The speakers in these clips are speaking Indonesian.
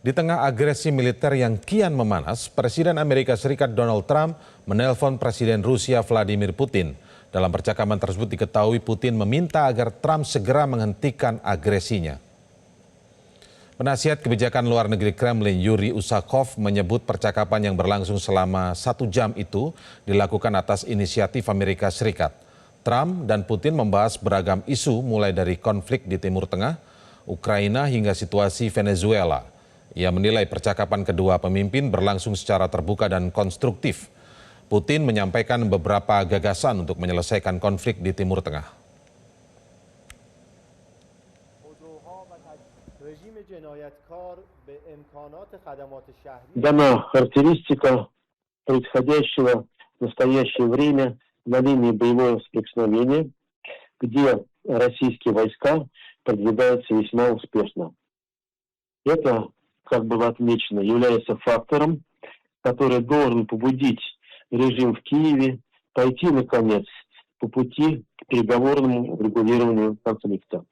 Di tengah agresi militer yang kian memanas, Presiden Amerika Serikat Donald Trump menelpon Presiden Rusia Vladimir Putin. Dalam percakapan tersebut diketahui Putin meminta agar Trump segera menghentikan agresinya. Penasihat kebijakan luar negeri Kremlin Yuri Usakov menyebut percakapan yang berlangsung selama 1 jam itu dilakukan atas inisiatif Amerika Serikat. Trump dan Putin membahas beragam isu mulai dari konflik di Timur Tengah, Ukraina hingga situasi Venezuela. Ia menilai percakapan kedua pemimpin berlangsung secara terbuka dan konstruktif. Putin menyampaikan beberapa gagasan untuk menyelesaikan konflik di Timur Tengah. Дана характеристика происходящего в настоящее время на линии боевого столкновения, где российские войска продвигаются весьма успешно. Это, как было отмечено, является фактором, который должен побудить режим в Киеве пойти, наконец, по пути к переговорному урегулированию конфликта.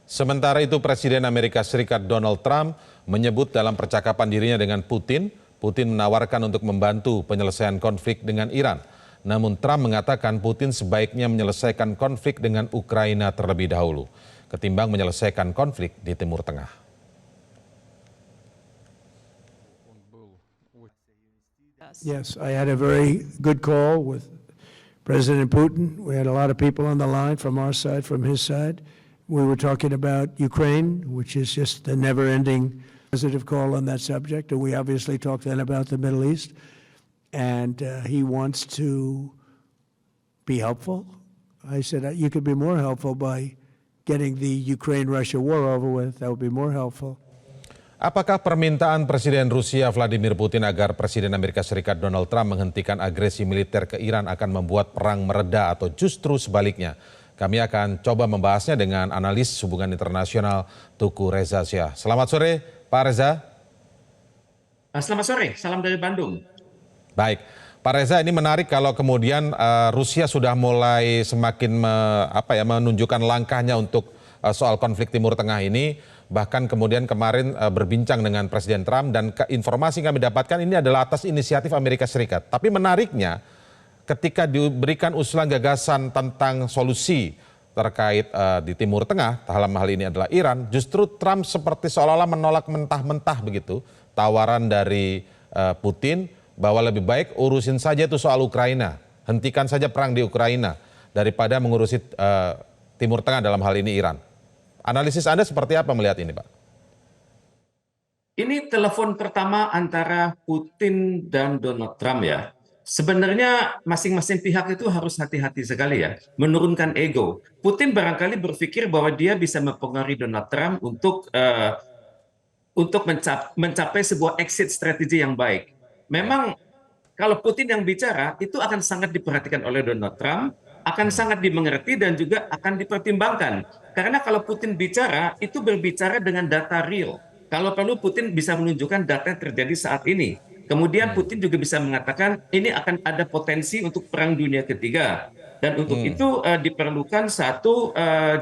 Sementara itu Presiden Amerika Serikat Donald Trump menyebut dalam percakapan dirinya dengan Putin menawarkan untuk membantu penyelesaian konflik dengan Iran. Namun Trump mengatakan Putin sebaiknya menyelesaikan konflik dengan Ukraina terlebih dahulu, ketimbang menyelesaikan konflik di Timur Tengah. Yes, I had a very good call with President Putin. We had a lot of people on the line from our side, from his side. We were talking about Ukraine, which is just a never-ending positive call on that subject. And we obviously talked then about the Middle East. And he wants to be helpful. I said, you could be more helpful by getting the Ukraine-Russia war over with. That would be more helpful. Apakah permintaan Presiden Rusia Vladimir Putin agar Presiden Amerika Serikat Donald Trump menghentikan agresi militer ke Iran akan membuat perang mereda atau justru sebaliknya? Kami akan coba membahasnya dengan analis hubungan internasional Tuku Reza Shah. Selamat sore, Pak Reza. Selamat sore, salam dari Bandung. Baik, Pak Reza, ini menarik kalau kemudian Rusia sudah mulai semakin menunjukkan langkahnya untuk soal konflik Timur Tengah ini. Bahkan kemudian kemarin berbincang dengan Presiden Trump dan informasi yang kami dapatkan ini adalah atas inisiatif Amerika Serikat. Tapi menariknya, ketika diberikan usulan gagasan tentang solusi terkait di Timur Tengah, dalam hal ini adalah Iran, justru Trump seperti seolah-olah menolak mentah-mentah begitu tawaran dari Putin bahwa lebih baik urusin saja itu soal Ukraina, hentikan saja perang di Ukraina daripada mengurusi Timur Tengah dalam hal ini Iran. Analisis Anda seperti apa melihat ini, Pak? Ini telepon pertama antara Putin dan Donald Trump ya. Sebenarnya masing-masing pihak itu harus hati-hati sekali ya, menurunkan ego. Putin barangkali berpikir bahwa dia bisa mempengaruhi Donald Trump untuk mencapai sebuah exit strategi yang baik. Memang kalau Putin yang bicara itu akan sangat diperhatikan oleh Donald Trump, akan sangat dimengerti dan juga akan dipertimbangkan. Karena kalau Putin bicara itu berbicara dengan data real. Kalau perlu Putin bisa menunjukkan data yang terjadi saat ini. Kemudian Putin juga bisa mengatakan ini akan ada potensi untuk perang dunia ketiga. Dan untuk itu diperlukan satu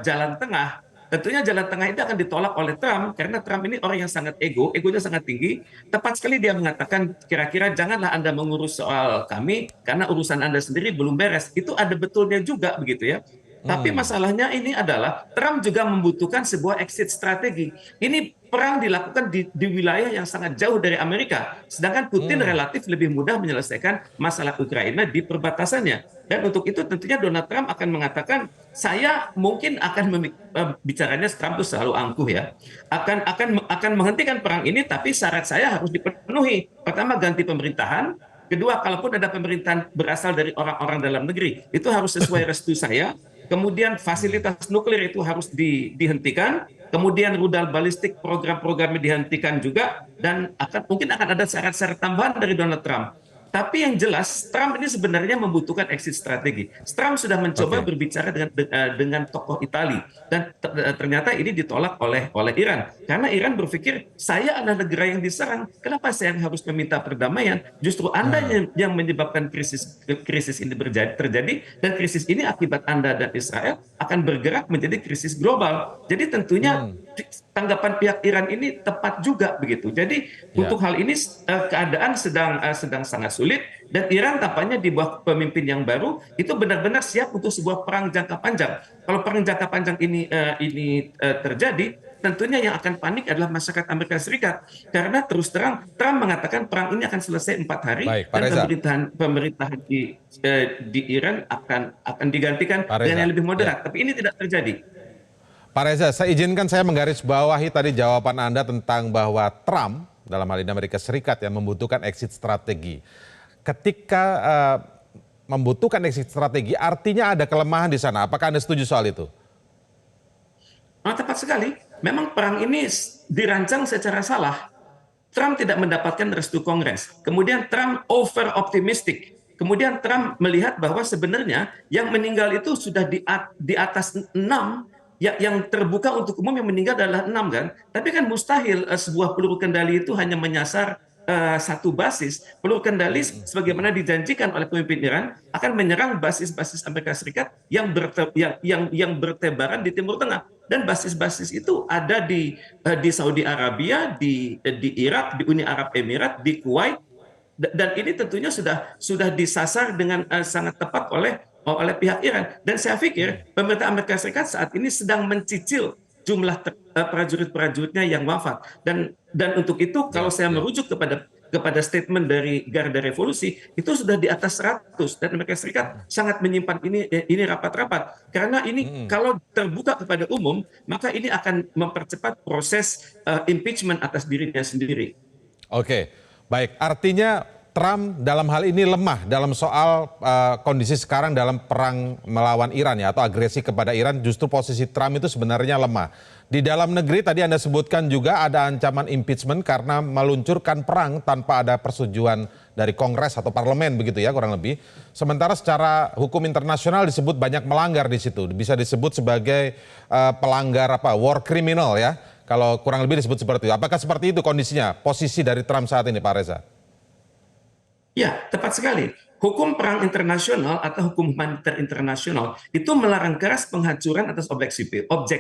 jalan tengah. Tentunya jalan tengah itu akan ditolak oleh Trump karena Trump ini orang yang sangat egonya sangat tinggi. Tepat sekali dia mengatakan kira-kira janganlah Anda mengurus soal kami karena urusan Anda sendiri belum beres. Itu ada betulnya juga begitu ya. Tapi masalahnya ini adalah Trump juga membutuhkan sebuah exit strategi. Ini perang dilakukan di wilayah yang sangat jauh dari Amerika. Sedangkan Putin relatif lebih mudah menyelesaikan masalah Ukraina di perbatasannya. Dan untuk itu tentunya Donald Trump akan mengatakan, saya mungkin akan bicaranya Trump itu selalu angkuh ya. Akan menghentikan perang ini tapi syarat saya harus dipenuhi. Pertama ganti pemerintahan. Kedua, kalaupun ada pemerintahan berasal dari orang-orang dalam negeri, itu harus sesuai restu saya. Kemudian fasilitas nuklir itu harus dihentikan. Kemudian rudal balistik program-programnya dihentikan juga. Dan mungkin akan ada syarat-syarat tambahan dari Donald Trump. Tapi yang jelas Trump ini sebenarnya membutuhkan exit strategi. Trump sudah mencoba berbicara dengan tokoh Italia dan ternyata ini ditolak oleh Iran. Karena Iran berpikir saya adalah negara yang diserang, kenapa saya harus meminta perdamaian? Justru Anda yang menyebabkan krisis ini terjadi dan krisis ini akibat Anda dan Israel akan bergerak menjadi krisis global. Jadi tentunya tanggapan pihak Iran ini tepat juga begitu. Jadi untuk hal ini keadaan sedang sangat sulit dan Iran tampaknya di bawah pemimpin yang baru itu benar-benar siap untuk sebuah perang jangka panjang. Kalau perang jangka panjang ini terjadi, tentunya yang akan panik adalah masyarakat Amerika Serikat karena terus terang Trump mengatakan perang ini akan selesai 4 hari. Baik, Pak dan Reza. pemerintahan di Iran akan digantikan Pak Reza, dengan yang lebih moderat. Tapi ini tidak terjadi. Pak Reza, saya izinkan saya menggarisbawahi tadi jawaban Anda tentang bahwa Trump, dalam hal ini Amerika Serikat, yang membutuhkan exit strategi. Ketika membutuhkan exit strategi, artinya ada kelemahan di sana. Apakah Anda setuju soal itu? Tepat sekali. Memang perang ini dirancang secara salah. Trump tidak mendapatkan restu Kongres. Kemudian Trump over optimistic. Kemudian Trump melihat bahwa sebenarnya yang meninggal itu sudah di atas 6, yang terbuka untuk umum yang meninggal adalah 6 kan. Tapi kan mustahil sebuah peluru kendali itu hanya menyasar satu basis. Peluru kendali sebagaimana dijanjikan oleh pemimpin Iran akan menyerang basis-basis Amerika Serikat yang bertebaran di Timur Tengah. Dan basis-basis itu ada di Saudi Arabia, di Irak, di Uni Arab Emirat, di Kuwait, dan ini tentunya sudah disasar dengan sangat tepat oleh pihak Iran. Dan saya pikir pemerintah Amerika Serikat saat ini sedang mencicil jumlah prajurit-prajuritnya yang wafat. Dan untuk itu kalau saya merujuk kepada statement dari Garda Revolusi, itu sudah di atas 100 dan Amerika Serikat sangat menyimpan ini rapat-rapat karena ini kalau terbuka kepada umum maka ini akan mempercepat proses impeachment atas dirinya sendiri. Oke, baik. Artinya Trump dalam hal ini lemah dalam soal kondisi sekarang dalam perang melawan Iran ya, atau agresi kepada Iran, justru posisi Trump itu sebenarnya lemah. Di dalam negeri tadi Anda sebutkan juga ada ancaman impeachment karena meluncurkan perang tanpa ada persetujuan dari Kongres atau parlemen begitu ya kurang lebih. Sementara secara hukum internasional disebut banyak melanggar di situ. Bisa disebut sebagai pelanggar war criminal ya. Kalau kurang lebih disebut seperti itu. Apakah seperti itu kondisinya, posisi dari Trump saat ini Pak Reza? Ya, tepat sekali. Hukum perang internasional atau hukum humaniter internasional itu melarang keras penghancuran atas objek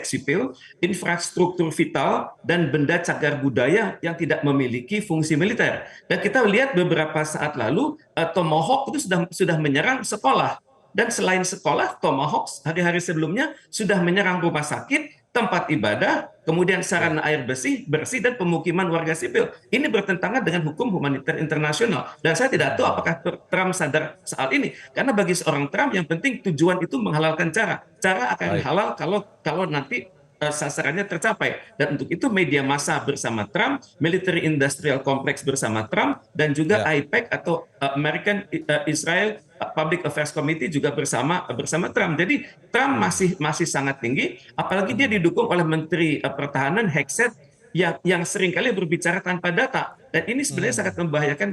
sipil, infrastruktur vital, dan benda cagar budaya yang tidak memiliki fungsi militer. Dan kita lihat beberapa saat lalu, Tomahawk itu sudah menyerang sekolah. Dan selain sekolah, Tomahawk hari-hari sebelumnya sudah menyerang rumah sakit, tempat ibadah, kemudian sarana air bersih, dan pemukiman warga sipil. Ini bertentangan dengan hukum humaniter internasional. Dan saya tidak tahu apakah Trump sadar soal ini. Karena bagi seorang Trump yang penting tujuan itu menghalalkan cara. Cara akan halal kalau nanti sasarannya tercapai. Dan untuk itu media massa bersama Trump, Military Industrial Complex bersama Trump, dan juga AIPAC atau American Israel Public Affairs Committee juga bersama Trump. Jadi Trump masih sangat tinggi, apalagi dia didukung oleh Menteri Pertahanan Hegseth yang seringkali berbicara tanpa data. Dan ini sebenarnya sangat membahayakan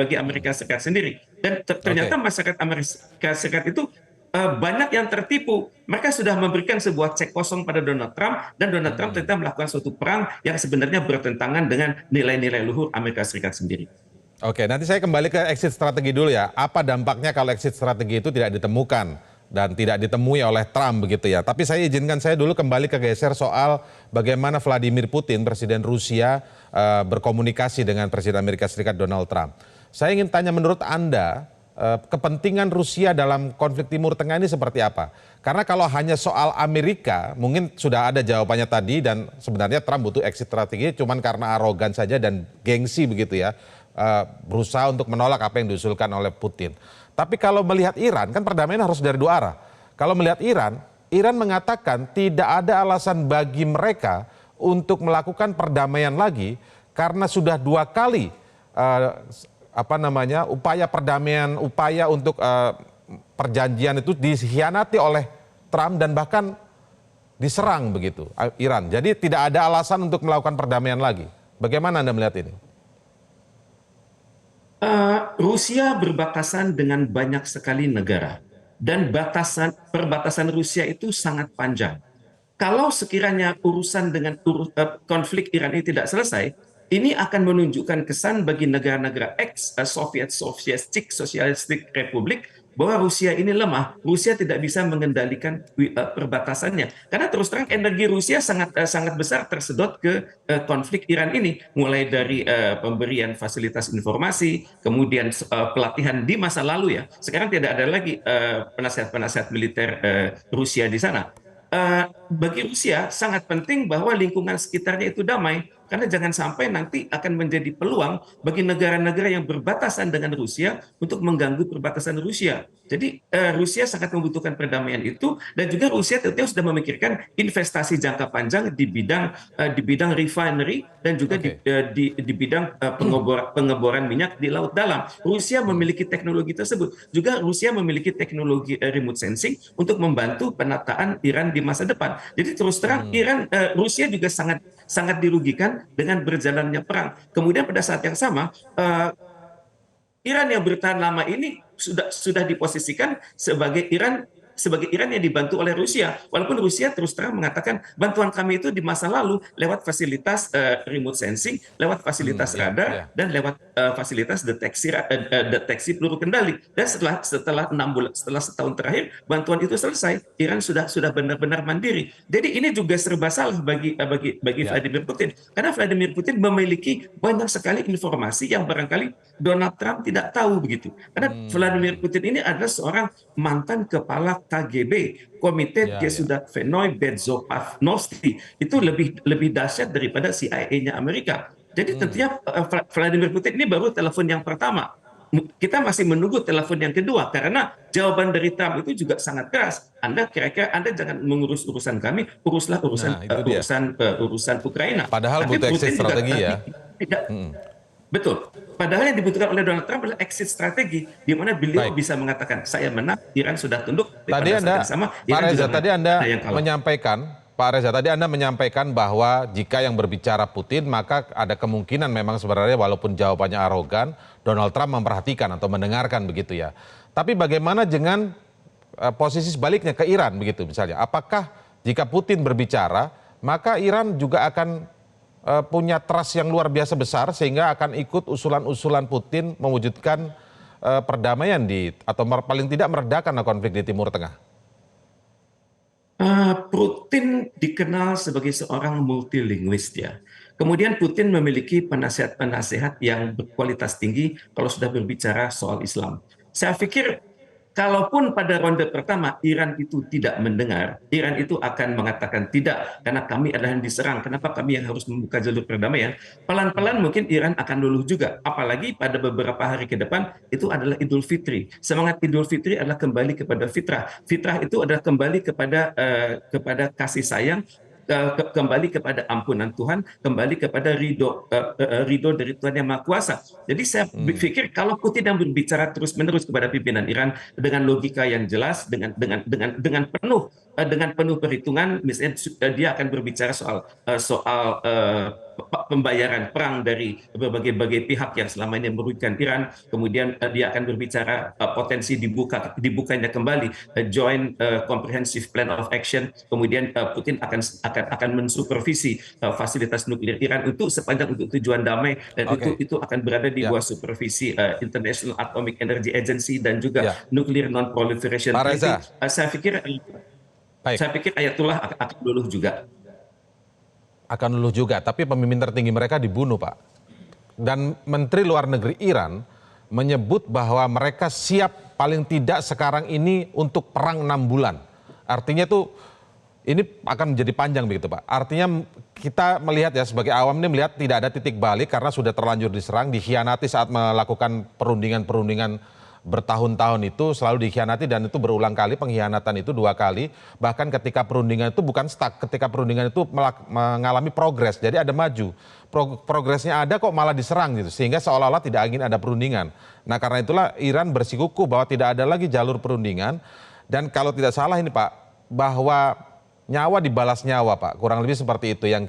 bagi Amerika Serikat sendiri. Dan ternyata masyarakat Amerika Serikat itu banyak yang tertipu. Mereka sudah memberikan sebuah cek kosong pada Donald Trump, dan Donald Trump ternyata melakukan suatu perang yang sebenarnya bertentangan dengan nilai-nilai luhur Amerika Serikat sendiri. Oke, nanti saya kembali ke exit strategi dulu ya. Apa dampaknya kalau exit strategi itu tidak ditemukan dan tidak ditemui oleh Trump begitu ya. Tapi saya izinkan saya dulu kembali ke geser soal bagaimana Vladimir Putin, Presiden Rusia, berkomunikasi dengan Presiden Amerika Serikat Donald Trump. Saya ingin tanya menurut Anda, kepentingan Rusia dalam konflik Timur Tengah ini seperti apa? Karena kalau hanya soal Amerika, mungkin sudah ada jawabannya tadi dan sebenarnya Trump butuh exit strategi cuman karena arogan saja dan gengsi begitu ya. Berusaha untuk menolak apa yang diusulkan oleh Putin. Tapi kalau melihat Iran, kan perdamaian harus dari dua arah. Kalau melihat Iran mengatakan tidak ada alasan bagi mereka untuk melakukan perdamaian lagi karena sudah 2 kali upaya perdamaian, upaya untuk perjanjian itu dikhianati oleh Trump dan bahkan diserang begitu Iran. Jadi tidak ada alasan untuk melakukan perdamaian lagi. Bagaimana Anda melihat ini? Rusia berbatasan dengan banyak sekali negara dan perbatasan Rusia itu sangat panjang. Kalau sekiranya urusan dengan konflik Iran ini tidak selesai, ini akan menunjukkan kesan bagi negara-negara ex-Soviet Socialistic Republic bahwa Rusia ini lemah, Rusia tidak bisa mengendalikan perbatasannya. Karena terus terang energi Rusia sangat besar tersedot ke konflik Iran ini, mulai dari pemberian fasilitas informasi, kemudian pelatihan di masa lalu ya. Sekarang tidak ada lagi penasihat-penasihat militer Rusia di sana. Bagi Rusia sangat penting bahwa lingkungan sekitarnya itu damai, karena jangan sampai nanti akan menjadi peluang bagi negara-negara yang berbatasan dengan Rusia untuk mengganggu perbatasan Rusia. Jadi Rusia sangat membutuhkan perdamaian itu, dan juga Rusia tentunya sudah memikirkan investasi jangka panjang di bidang refinery dan juga di bidang pengeboran minyak di laut dalam. Rusia memiliki teknologi tersebut. Juga Rusia memiliki teknologi remote sensing untuk membantu penataan Iran di masa depan. Jadi terus terang Rusia juga sangat dirugikan dengan berjalannya perang. Kemudian pada saat yang sama Iran yang bertahan lama ini sudah diposisikan sebagai Iran yang dibantu oleh Rusia. Walaupun Rusia terus terang mengatakan bantuan kami itu di masa lalu lewat fasilitas remote sensing, lewat fasilitas radar, dan lewat fasilitas deteksi peluru kendali. Dan setelah 6 bulan, setelah setahun terakhir, bantuan itu selesai, Iran sudah benar-benar mandiri. Jadi ini juga serba salah bagi Vladimir Putin, karena Vladimir Putin memiliki banyak sekali informasi yang barangkali Donald Trump tidak tahu begitu. Karena Vladimir Putin ini adalah seorang mantan kepala KGB, Komite Gesudatvenoi Bezopavnosti. Itu lebih dahsyat daripada CIA-nya Amerika. Jadi tentunya Vladimir Putin ini baru telepon yang pertama. Kita masih menunggu telepon yang kedua, karena jawaban dari Trump itu juga sangat keras. Kira-kira Anda jangan mengurus urusan kami, uruslah urusan Ukraina. Padahal butuh exit strategi ya. Betul. Padahal yang dibutuhkan oleh Donald Trump adalah exit strategi, di mana beliau bisa mengatakan, saya menang, Iran sudah tunduk. Tadi Anda menyampaikan bahwa jika yang berbicara Putin, maka ada kemungkinan memang sebenarnya walaupun jawabannya arogan, Donald Trump memperhatikan atau mendengarkan begitu ya. Tapi bagaimana dengan posisi sebaliknya ke Iran begitu misalnya? Apakah jika Putin berbicara, maka Iran juga akan punya trust yang luar biasa besar sehingga akan ikut usulan-usulan Putin mewujudkan perdamaian atau paling tidak meredakan konflik di Timur Tengah? Putin dikenal sebagai seorang multilinguis ya. Kemudian Putin memiliki penasihat-penasihat yang berkualitas tinggi kalau sudah berbicara soal Islam. Saya pikir kalaupun pada ronde pertama Iran itu tidak mendengar, Iran itu akan mengatakan tidak, karena kami adalah yang diserang, kenapa kami yang harus membuka jalur perdamaian. Pelan-pelan mungkin Iran akan luluh juga, apalagi pada beberapa hari ke depan itu adalah Idul Fitri. Semangat Idul Fitri adalah kembali kepada fitrah. Fitrah itu adalah kembali kepada kasih sayang, kembali kepada ampunan Tuhan, kembali kepada ridho dari Tuhan Yang Maha Kuasa. Jadi saya pikir kalau Putin yang berbicara terus-menerus kepada pimpinan Iran dengan logika yang jelas, dengan penuh perhitungan, misalnya dia akan berbicara soal pembayaran perang dari berbagai pihak yang selama ini merugikan Iran, kemudian dia akan berbicara potensi dibukanya kembali Joint Comprehensive Plan of Action, kemudian Putin akan mensupervisi fasilitas nuklir Iran untuk tujuan damai, dan itu akan berada di bawah supervisi International Atomic Energy Agency dan juga Nuclear Non-Proliferation Treaty. Saya pikir Ayatullah akan luluh juga. Akan luluh juga, tapi pemimpin tertinggi mereka dibunuh, Pak. Dan Menteri Luar Negeri Iran menyebut bahwa mereka siap paling tidak sekarang ini untuk perang 6 bulan. Artinya tuh ini akan menjadi panjang begitu, Pak. Artinya kita melihat ya sebagai awam ini melihat tidak ada titik balik karena sudah terlanjur diserang, dikhianati saat melakukan perundingan-perundingan bertahun-tahun itu selalu dikhianati, dan itu berulang kali pengkhianatan itu 2 kali. Bahkan ketika perundingan itu bukan stuck, ketika perundingan itu mengalami progres, jadi ada maju. Progresnya ada kok malah diserang gitu, sehingga seolah-olah tidak ingin ada perundingan. Nah karena itulah Iran bersikukuh bahwa tidak ada lagi jalur perundingan, dan kalau tidak salah ini Pak, bahwa nyawa dibalas nyawa Pak, kurang lebih seperti itu yang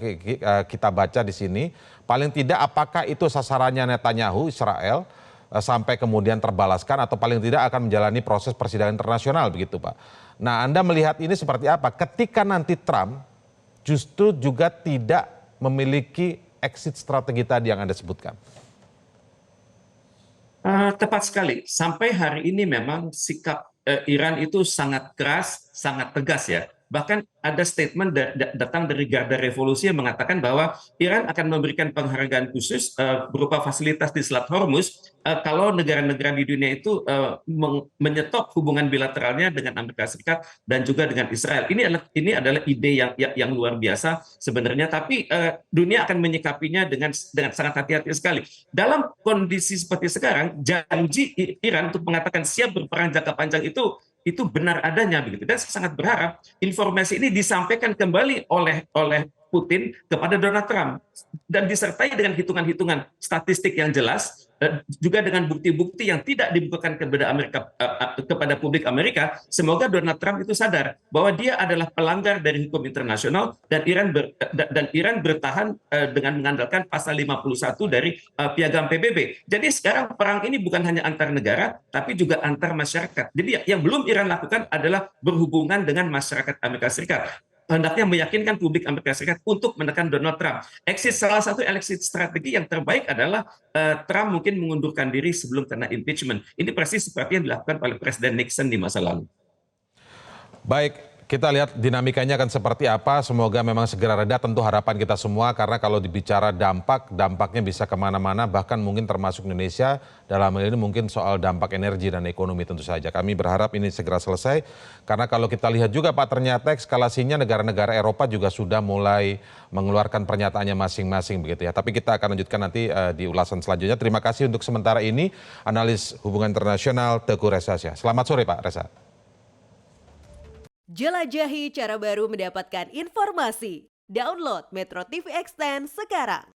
kita baca di sini. Paling tidak apakah itu sasarannya Netanyahu, Israel, sampai kemudian terbalaskan, atau paling tidak akan menjalani proses persidangan internasional begitu Pak. Nah Anda melihat ini seperti apa ketika nanti Trump justru juga tidak memiliki exit strategi tadi yang Anda sebutkan? Tepat sekali. Sampai hari ini memang sikap Iran itu sangat keras, sangat tegas ya. Bahkan ada statement datang dari Garda Revolusi yang mengatakan bahwa Iran akan memberikan penghargaan khusus berupa fasilitas di Selat Hormuz kalau negara-negara di dunia itu menyetop hubungan bilateralnya dengan Amerika Serikat dan juga dengan Israel. Ini adalah ide yang luar biasa sebenarnya, tapi dunia akan menyikapinya dengan sangat hati-hati sekali. Dalam kondisi seperti sekarang, janji Iran untuk mengatakan siap berperang jangka panjang itu benar adanya begitu. Dan saya sangat berharap informasi ini disampaikan kembali oleh Putin kepada Donald Trump dan disertai dengan hitungan-hitungan statistik yang jelas, juga dengan bukti-bukti yang tidak dibukakan kepada publik Amerika. Semoga Donald Trump itu sadar bahwa dia adalah pelanggar dari hukum internasional dan Iran bertahan dengan mengandalkan pasal 51 dari Piagam PBB. Jadi sekarang perang ini bukan hanya antar negara tapi juga antar masyarakat. Jadi yang belum Iran lakukan adalah berhubungan dengan masyarakat Amerika Serikat. Hendaknya meyakinkan publik Amerika Serikat untuk menekan Donald Trump. Salah satu exit strategi yang terbaik adalah Trump mungkin mengundurkan diri sebelum kena impeachment. Ini persis seperti yang dilakukan oleh Presiden Nixon di masa lalu. Baik, kita lihat dinamikanya akan seperti apa. Semoga memang segera reda, tentu harapan kita semua. Karena kalau dibicara dampaknya bisa kemana-mana, bahkan mungkin termasuk Indonesia. Dalam hal ini mungkin soal dampak energi dan ekonomi tentu saja. Kami berharap ini segera selesai. Karena kalau kita lihat juga Pak, ternyata eskalasinya negara-negara Eropa juga sudah mulai mengeluarkan pernyataannya masing-masing begitu ya. Tapi kita akan lanjutkan nanti di ulasan selanjutnya. Terima kasih untuk sementara ini, analis hubungan internasional Teguh Reza Shah. Selamat sore Pak Reza. Jelajahi cara baru mendapatkan informasi. Download Metro TV Extend sekarang.